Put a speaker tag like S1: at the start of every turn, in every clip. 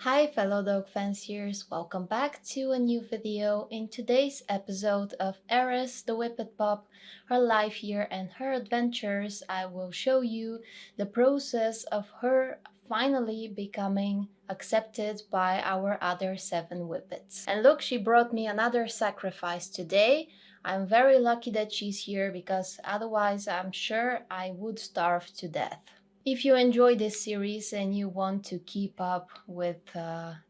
S1: Hi fellow dog fanciers, welcome back to a new video. In today's episode of Aries the Whippet pup, her life year and her adventures, I will show you the process of her finally becoming accepted by our other 7 Whippets. And look, she brought me another sacrifice today. I'm very lucky that she's here because otherwise I'm sure I would starve to death. If you enjoy this series and you want to keep up with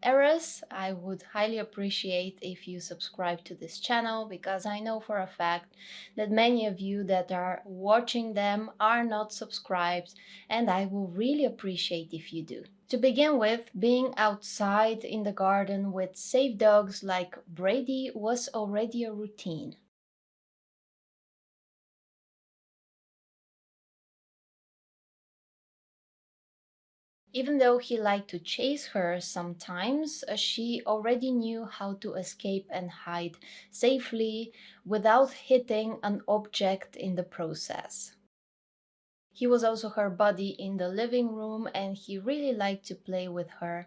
S1: Aries, I would highly appreciate if you subscribe to this channel, because I know for a fact that many of you that are watching them are not subscribed, and I will really appreciate if you do. To begin with, being outside in the garden with safe dogs like Brady was already a routine. Even though he liked to chase her sometimes, she already knew how to escape and hide safely without hitting an object in the process. He was also her buddy in the living room and he really liked to play with her.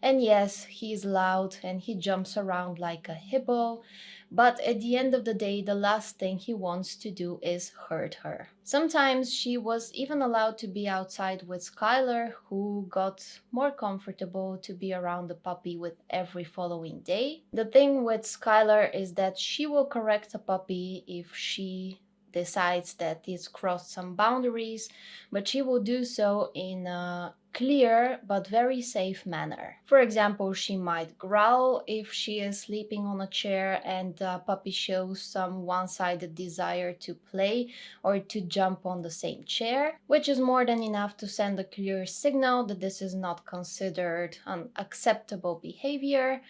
S1: And yes, he's loud and he jumps around like a hippo, but at the end of the day, the last thing he wants to do is hurt her. Sometimes she was even allowed to be outside with Skyler, who got more comfortable to be around the puppy with every following day. The thing with Skyler is that she will correct a puppy if she decides that it's crossed some boundaries, but she will do so in a clear but very safe manner. For example, she might growl if she is sleeping on a chair and the puppy shows some one-sided desire to play or to jump on the same chair, which is more than enough to send a clear signal that this is not considered an acceptable behavior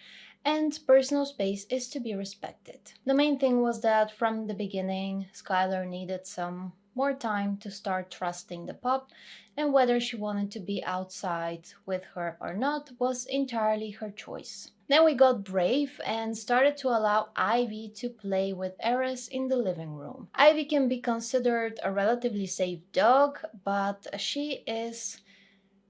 S1: and personal space is to be respected. The main thing was that from the beginning, Skyler needed some more time to start trusting the pup, and whether she wanted to be outside with her or not was entirely her choice. Then we got brave and started to allow Ivy to play with Aries in the living room. Ivy can be considered a relatively safe dog, but she is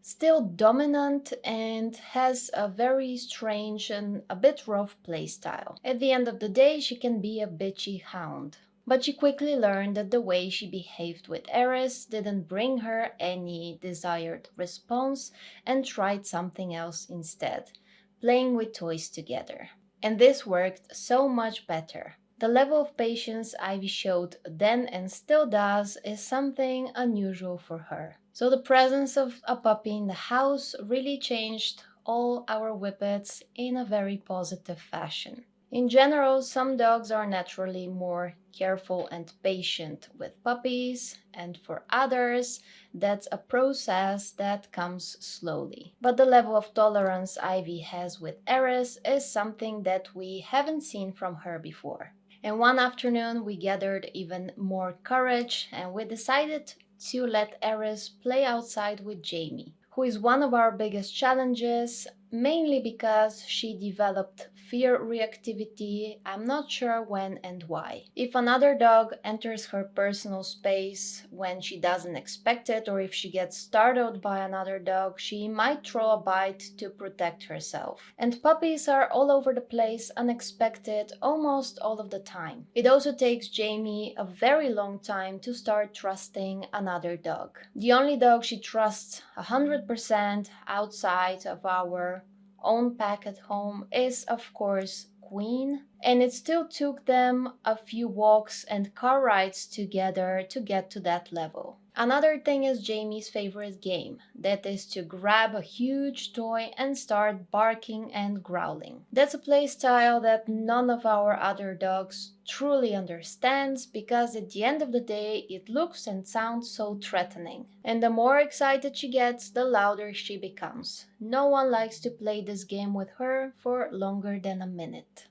S1: still dominant and has a very strange and a bit rough playstyle. At the end of the day, she can be a bitchy hound. But she quickly learned that the way she behaved with Aries didn't bring her any desired response and tried something else instead, playing with toys together. And this worked so much better. The level of patience Ivy showed then and still does is something unusual for her. So the presence of a puppy in the house really changed all our whippets in a very positive fashion. In general, some dogs are naturally more careful and patient with puppies, and for others, that's a process that comes slowly. But the level of tolerance Ivy has with Aries is something that we haven't seen from her before. And one afternoon, we gathered even more courage and we decided to let Aries play outside with Jaime, who is one of our biggest challenges, mainly because she developed fear reactivity. I'm not sure when and why. If another dog enters her personal space when she doesn't expect it, or if she gets startled by another dog, she might throw a bite to protect herself. And puppies are all over the place, unexpected, almost all of the time. It also takes Jaime a very long time to start trusting another dog. The only dog she trusts 100% outside of our own pack at home is, of course, Queen, and it still took them a few walks and car rides together to get to that level. Another thing is Jaime's favorite game, that is to grab a huge toy and start barking and growling. That's a play style that none of our other dogs truly understands, because at the end of the day it looks and sounds so threatening. And the more excited she gets, the louder she becomes. No one likes to play this game with her for longer than a minute.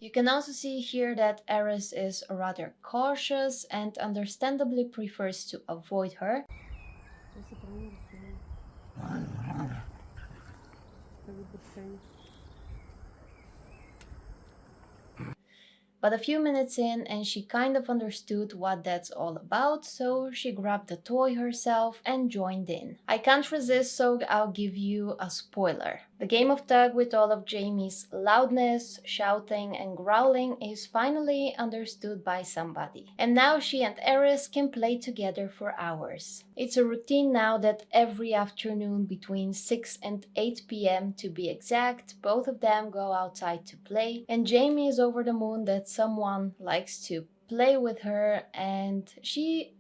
S1: You can also see here that Aries is rather cautious and understandably prefers to avoid her. But a few minutes in, and she kind of understood what that's all about, so she grabbed the toy herself and joined in. I can't resist, so I'll give you a spoiler. The game of tug with all of Jamie's loudness, shouting, and growling is finally understood by somebody. And now she and Aries can play together for hours. It's a routine now that every afternoon between 6 and 8 p.m. to be exact, both of them go outside to play, and Jamie is over the moon that someone likes to play with her, and she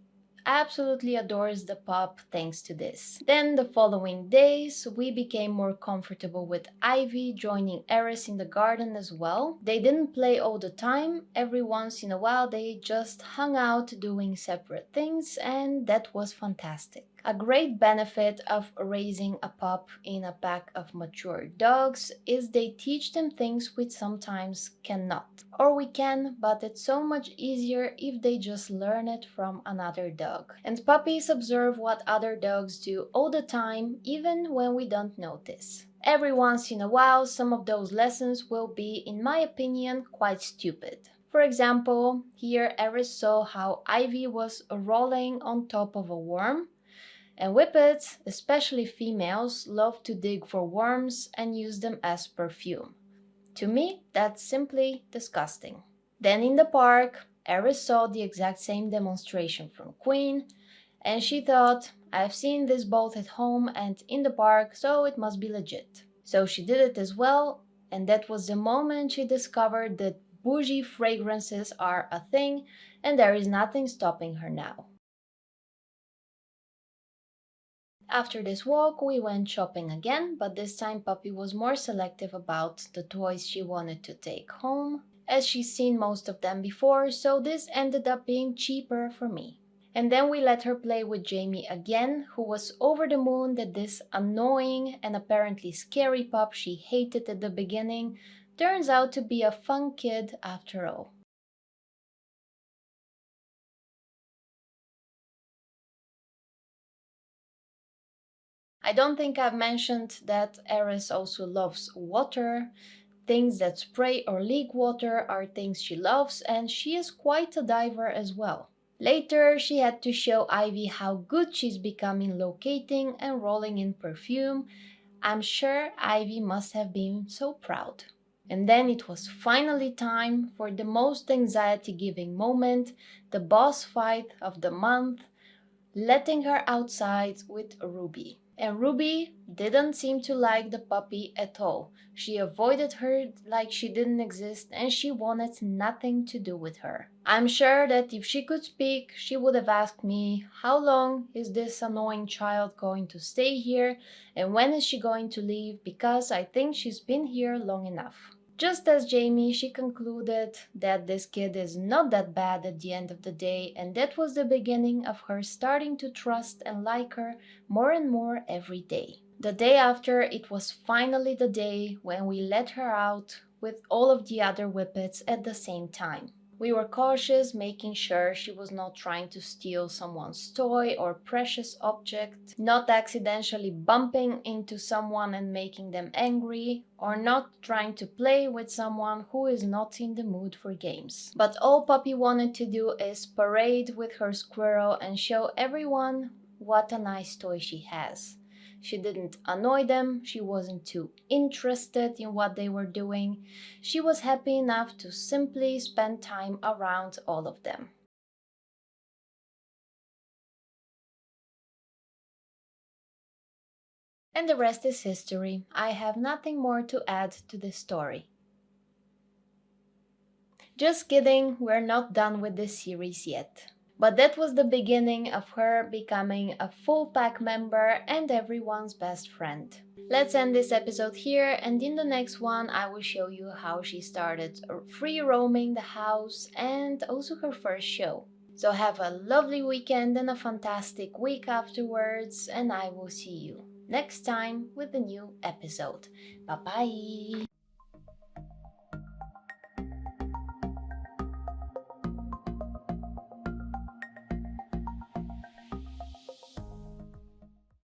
S1: absolutely adores the pup thanks to this. Then the following days, we became more comfortable with Ivy joining Aries in the garden as well. They didn't play all the time, every once in a while they just hung out doing separate things, and that was fantastic. A great benefit of raising a pup in a pack of mature dogs is they teach them things we sometimes cannot. Or we can, but it's so much easier if they just learn it from another dog. And puppies observe what other dogs do all the time, even when we don't notice. Every once in a while, some of those lessons will be, in my opinion, quite stupid. For example, here Aries saw how Ivy was rolling on top of a worm, and whippets, especially females, love to dig for worms and use them as perfume. To me, that's simply disgusting. Then in the park, Aries saw the exact same demonstration from Queen, and she thought, I've seen this both at home and in the park, so it must be legit. So she did it as well, and that was the moment she discovered that bougie fragrances are a thing, and there is nothing stopping her now. After this walk, we went shopping again, but this time Puppy was more selective about the toys she wanted to take home, as she's seen most of them before, so this ended up being cheaper for me. And then we let her play with Jamie again, who was over the moon that this annoying and apparently scary pup she hated at the beginning turns out to be a fun kid after all. I don't think I've mentioned that Aries also loves water. Things that spray or leak water are things she loves, and she is quite a diver as well. Later, she had to show Ivy how good she's becoming locating and rolling in perfume. I'm sure Ivy must have been so proud. And then it was finally time for the most anxiety-giving moment, the boss fight of the month, letting her outside with Ruby. And Ruby didn't seem to like the puppy at all. She avoided her like she didn't exist, and she wanted nothing to do with her. I'm sure that if she could speak, she would have asked me, how long is this annoying child going to stay here, and when is she going to leave, because I think she's been here long enough. Just as Jamie, she concluded that this kid is not that bad at the end of the day, and that was the beginning of her starting to trust and like her more and more every day. The day after, it was finally the day when we let her out with all of the other whippets at the same time. We were cautious, making sure she was not trying to steal someone's toy or precious object, not accidentally bumping into someone and making them angry, or not trying to play with someone who is not in the mood for games. But all Puppy wanted to do is parade with her squirrel and show everyone what a nice toy she has. She didn't annoy them, she wasn't too interested in what they were doing. She was happy enough to simply spend time around all of them. And the rest is history. I have nothing more to add to this story. Just kidding, we're not done with this series yet. But that was the beginning of her becoming a full pack member and everyone's best friend. Let's end this episode here, and in the next one I will show you how she started free roaming the house and also her first show. So have a lovely weekend and a fantastic week afterwards, and I will see you next time with a new episode. Bye bye!